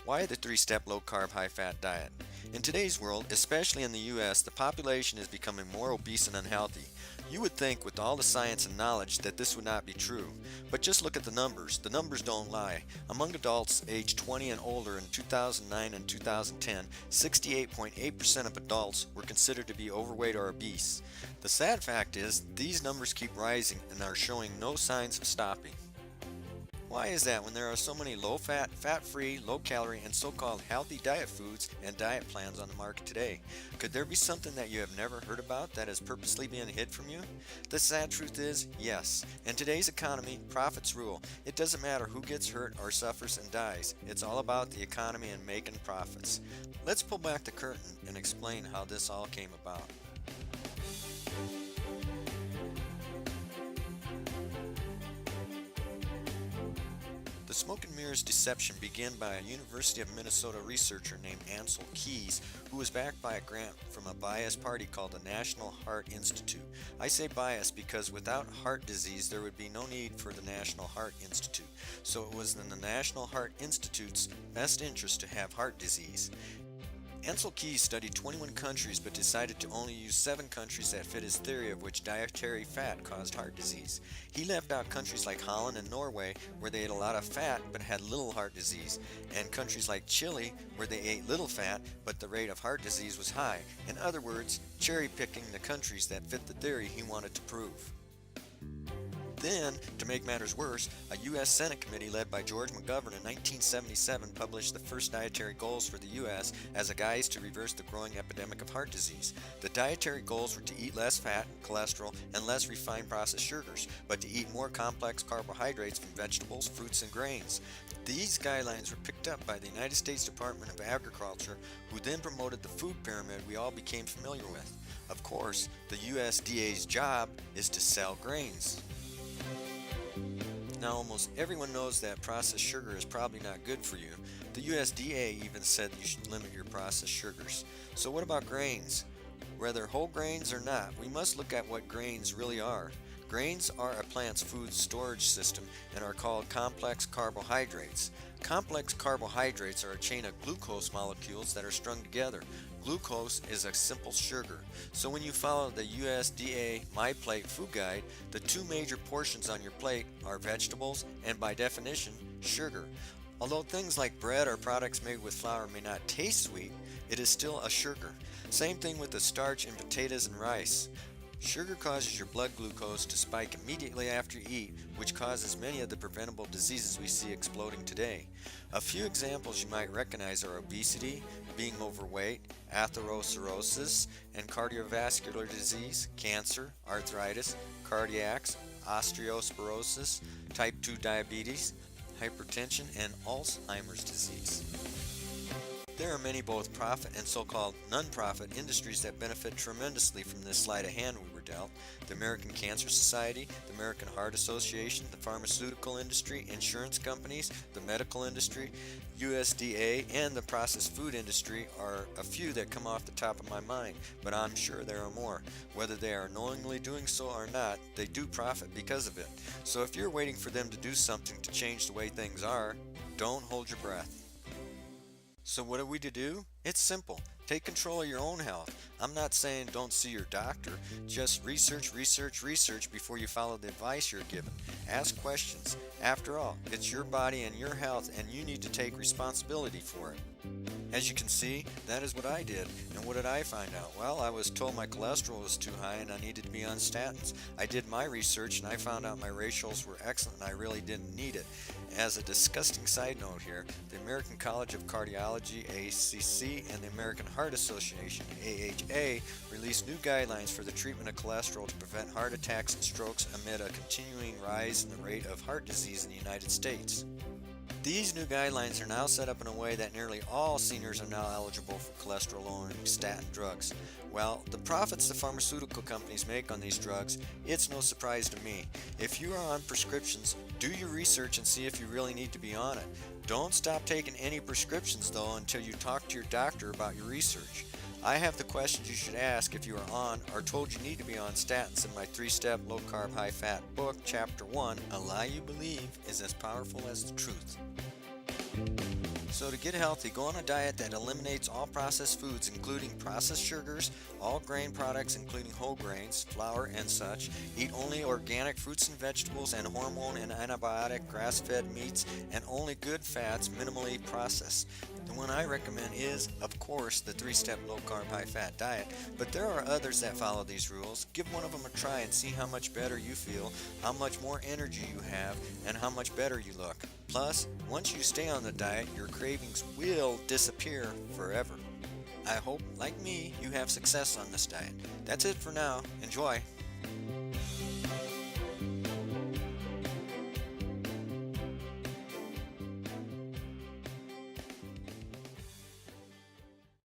Why the 3-step low-carb, high-fat diet? In today's world, especially in the US, the population is becoming more obese and unhealthy. You would think with all the science and knowledge that this would not be true. But just look at the numbers. The numbers don't lie. Among adults aged 20 and older in 2009 and 2010, 68.8% of adults were considered to be overweight or obese. The sad fact is, these numbers keep rising and are showing no signs of stopping. Why is that when there are so many low-fat, fat-free, low-calorie, and so-called healthy diet foods and diet plans on the market today? Could there be something that you have never heard about that is purposely being hid from you? The sad truth is, yes. In today's economy, profits rule. It doesn't matter who gets hurt or suffers and dies. It's all about the economy and making profits. Let's pull back the curtain and explain how this all came about. The smoke and mirrors deception began by a University of Minnesota researcher named Ansel Keys, who was backed by a grant from a biased party called the National Heart Institute. I say biased because without heart disease there would be no need for the National Heart Institute. So it was in the National Heart Institute's best interest to have heart disease. Ansel Keys studied 21 countries but decided to only use 7 countries that fit his theory of which dietary fat caused heart disease. He left out countries like Holland and Norway where they ate a lot of fat but had little heart disease, and countries like Chile where they ate little fat but the rate of heart disease was high. In other words, cherry-picking the countries that fit the theory he wanted to prove. Then, to make matters worse, a U.S. Senate committee led by George McGovern in 1977 published the first dietary goals for the U.S. as a guise to reverse the growing epidemic of heart disease. The dietary goals were to eat less fat, cholesterol, and less refined processed sugars, but to eat more complex carbohydrates from vegetables, fruits, and grains. These guidelines were picked up by the United States Department of Agriculture, who then promoted the food pyramid we all became familiar with. Of course, the USDA's job is to sell grains. Now almost everyone knows that processed sugar is probably not good for you. The USDA even said you should limit your processed sugars. So what about grains? Whether whole grains or not, we must look at what grains really are. Grains are a plant's food storage system and are called complex carbohydrates. Complex carbohydrates are a chain of glucose molecules that are strung together. Glucose is a simple sugar. So when you follow the USDA My Plate food guide, the 2 major portions on your plate are vegetables and by definition, sugar. Although things like bread or products made with flour may not taste sweet, it is still a sugar. Same thing with the starch in potatoes and rice. Sugar causes your blood glucose to spike immediately after you eat, which causes many of the preventable diseases we see exploding today. A few examples you might recognize are obesity, being overweight, atherosclerosis, and cardiovascular disease, cancer, arthritis, cardiacs, osteoporosis, type 2 diabetes, hypertension, and Alzheimer's disease. There are many both profit and so-called non-profit industries that benefit tremendously from this sleight of hand we were dealt. The American Cancer Society, the American Heart Association, the pharmaceutical industry, insurance companies, the medical industry, USDA, and the processed food industry are a few that come off the top of my mind, but I'm sure there are more. Whether they are knowingly doing so or not, they do profit because of it. So if you're waiting for them to do something to change the way things are, don't hold your breath. So what are we to do? It's simple. Take control of your own health. I'm not saying don't see your doctor. Just research before you follow the advice you're given. Ask questions. After all, it's your body and your health, and you need to take responsibility for it. As you can see, that is what I did. And what did I find out? Well, I was told my cholesterol was too high and I needed to be on statins. I did my research and I found out my ratios were excellent and I really didn't need it. As a disgusting side note here, the American College of Cardiology, ACC, and the American Heart Association, AHA, released new guidelines for the treatment of cholesterol to prevent heart attacks and strokes amid a continuing rise in the rate of heart disease in the United States. These new guidelines are now set up in a way that nearly all seniors are now eligible for cholesterol-lowering statin drugs. Well, the profits the pharmaceutical companies make on these drugs, it's no surprise to me. If you are on prescriptions, do your research and see if you really need to be on it. Don't stop taking any prescriptions though until you talk to your doctor about your research. I have the questions you should ask if you are on or told you need to be on statins in my 3-step low-carb, high-fat book, Chapter 1, A Lie You Believe is as Powerful as the Truth. So to get healthy, go on a diet that eliminates all processed foods, including processed sugars, all grain products, including whole grains, flour, and such. Eat only organic fruits and vegetables and hormone and antibiotic grass-fed meats, and only good fats, minimally processed. The one I recommend is, of course, the 3-step low-carb, high-fat diet, but there are others that follow these rules. Give one of them a try and see how much better you feel, how much more energy you have, and how much better you look. Plus, once you stay on the diet, your cravings will disappear forever. I hope, like me, you have success on this diet. That's it for now. Enjoy!